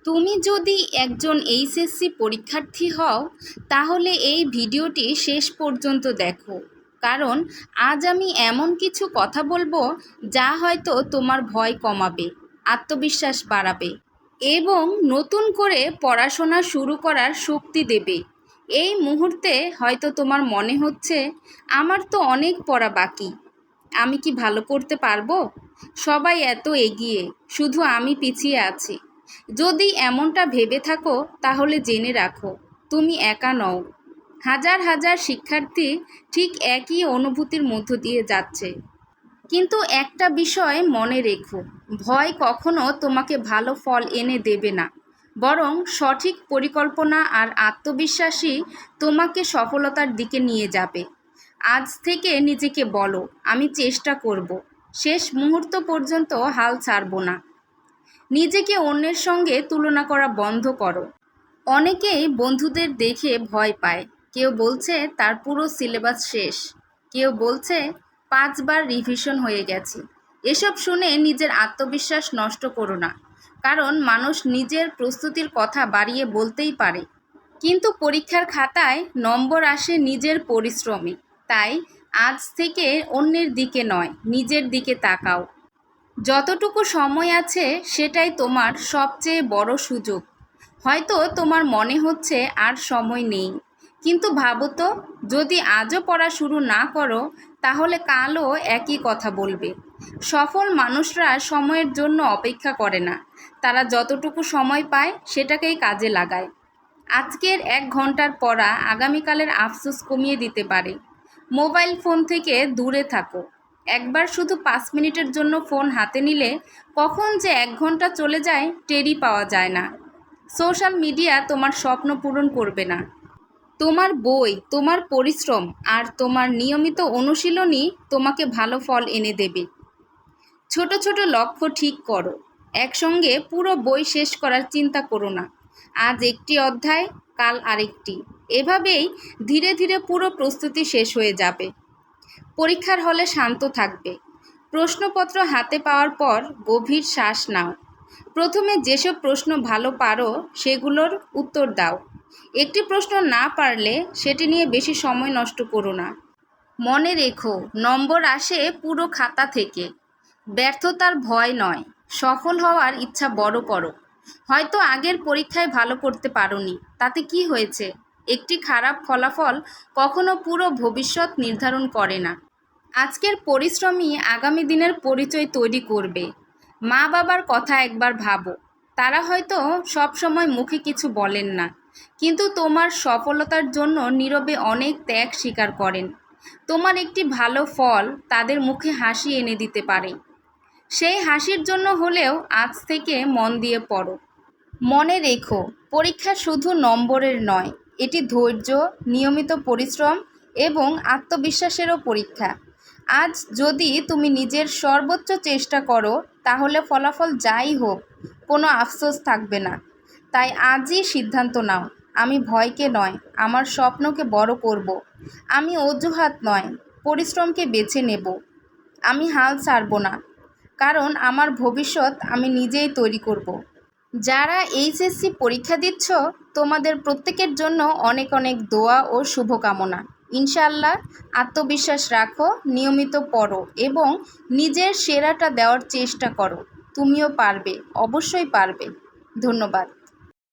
তুমি যদি একজন এইচএসসি পরীক্ষার্থী হও তাহলে এই ভিডিওটি শেষ পর্যন্ত দেখো, কারণ আজ আমি এমন কিছু কথা বলবো যা হয়তো তোমার ভয় কমাবে, আত্মবিশ্বাস বাড়াবে এবং নতুন করে পড়াশোনা শুরু করার শক্তি দেবে। এই মুহূর্তে হয়তো তোমার মনে হচ্ছে, আমার তো অনেক পড়া বাকি, আমি কি ভালো করতে পারবো? সবাই এত এগিয়ে, শুধু আমি পিছিয়ে আছি। যদি এমনটা ভেবে থাকো তাহলে জেনে রাখো, তুমি একা নও। হাজার হাজার শিক্ষার্থী ঠিক একই অনুভূতির মধ্য দিয়ে যাচ্ছে। কিন্তু একটা বিষয় মনে রেখো, ভয় কখনো তোমাকে ভালো ফল এনে দেবে না, বরং সঠিক পরিকল্পনা আর আত্মবিশ্বাসী তোমাকে সফলতার দিকে নিয়ে যাবে। আজ থেকে নিজেকে বলো, আমি চেষ্টা করব, শেষ মুহূর্ত পর্যন্ত হাল ছাড়ব না। নিজেকে অন্যের সঙ্গে তুলনা করা বন্ধ করো। অনেকেই বন্ধুদের দেখে ভয় পায়। কেউ বলছে তার পুরো সিলেবাস শেষ, কেউ বলছে 5 বার রিভিশন হয়ে গেছে। এসব শুনে নিজের আত্মবিশ্বাস নষ্ট করো না, কারণ মানুষ নিজের প্রস্তুতির কথা বাড়িয়ে বলতেই পারে, কিন্তু পরীক্ষার খাতায় নম্বর আসে নিজের পরিশ্রমে। তাই আজ থেকে অন্যের দিকে নয়, নিজের দিকে তাকাও। যতটুকু সময় আছে সেটাই তোমার সবচেয়ে বড় সুযোগ। হয়তো তোমার মনে হচ্ছে আর সময় নেই, কিন্তু ভাবো তো, যদি আজও পড়া শুরু না করো তাহলে কালও একই কথা বলবে। সফল মানুষরা সময়ের জন্য অপেক্ষা করে না, তারা যতটুকু সময় পায় সেটাকেই কাজে লাগায়। আজকের 1 ঘন্টার পড়া আগামীকালের আফসোস কমিয়ে দিতে পারে। মোবাইল ফোন থেকে দূরে থাকো। একবার শুধু 5 মিনিটের জন্য ফোন হাতে নিলে কখন যে 1 ঘন্টা চলে যায় টেরই পাওয়া যায় না। সোশ্যাল মিডিয়া তোমার স্বপ্ন পূরণ করবে না। তোমার বই, তোমার পরিশ্রম আর তোমার নিয়মিত অনুশীলনই তোমাকে ভালো ফল এনে দেবে। ছোট ছোট লক্ষ্য ঠিক করো। একসঙ্গে পুরো বই শেষ করার চিন্তা করো না। আজ একটি অধ্যায়, কাল আরেকটি। এভাবেই ধীরে ধীরে পুরো প্রস্তুতি শেষ হয়ে যাবে। পরীক্ষার হলে শান্ত থাকবে। প্রশ্নপত্র হাতে পাওয়ার পর গভীর শ্বাস নাও। প্রথমে যেসব প্রশ্ন ভালো পারো সেগুলোর উত্তর দাও। একটি প্রশ্ন না পারলে সেটি নিয়ে বেশি সময় নষ্ট করো না। মনে রেখো, নম্বর আসে পুরো খাতা থেকে। ব্যর্থতার ভয় নয়, সফল হওয়ার ইচ্ছা বড় করো। হয়তো আগের পরীক্ষায় ভালো করতে পারোনি, তাতে কি হয়েছে? একটি খারাপ ফলাফল কখনো পুরো ভবিষ্যৎ নির্ধারণ করে না। আজকের পরিশ্রমই আগামী দিনের পরিচয় তৈরি করবে। মা বাবার কথা একবার ভাবো, তারা হয়তো সব সময় মুখে কিছু বলেন না, কিন্তু তোমার সফলতার জন্য নীরবে অনেক ত্যাগ স্বীকার করেন। তোমার একটি ভালো ফল তাদের মুখে হাসি এনে দিতে পারে। সেই হাসির জন্য হলেও আজ থেকে মন দিয়ে পড়ো। মনে রেখো, পরীক্ষা শুধু নম্বরের নয়, এটি ধৈর্য, নিয়মিত পরিশ্রম এবং আত্মবিশ্বাসেরও পরীক্ষা। আজ যদি তুমি নিজের সর্বোচ্চ চেষ্টা করো তাহলে ফলাফল যাই হোক কোনো আফসোস থাকবে না। তাই আজই সিদ্ধান্ত নাও, আমি ভয়কে নয়, আমার স্বপ্নকে বড় করব। আমি অজুহাত নয়, পরিশ্রমকে বেছে নেব। আমি হাল ছাড়ব না, কারণ আমার ভবিষ্যৎ আমি নিজেই তৈরি করব। যারা এইচএসসি পরীক্ষা দিচ্ছ, তোমাদের প্রত্যেকের জন্য অনেক অনেক দোয়া ও শুভকামনা। ইনশাআল্লাহ, আত্মবিশ্বাস রাখো, নিয়মিত পড়ো এবং নিজের সেরাটা দেওয়ার চেষ্টা করো। তুমিও পারবে, অবশ্যই পারবে। ধন্যবাদ।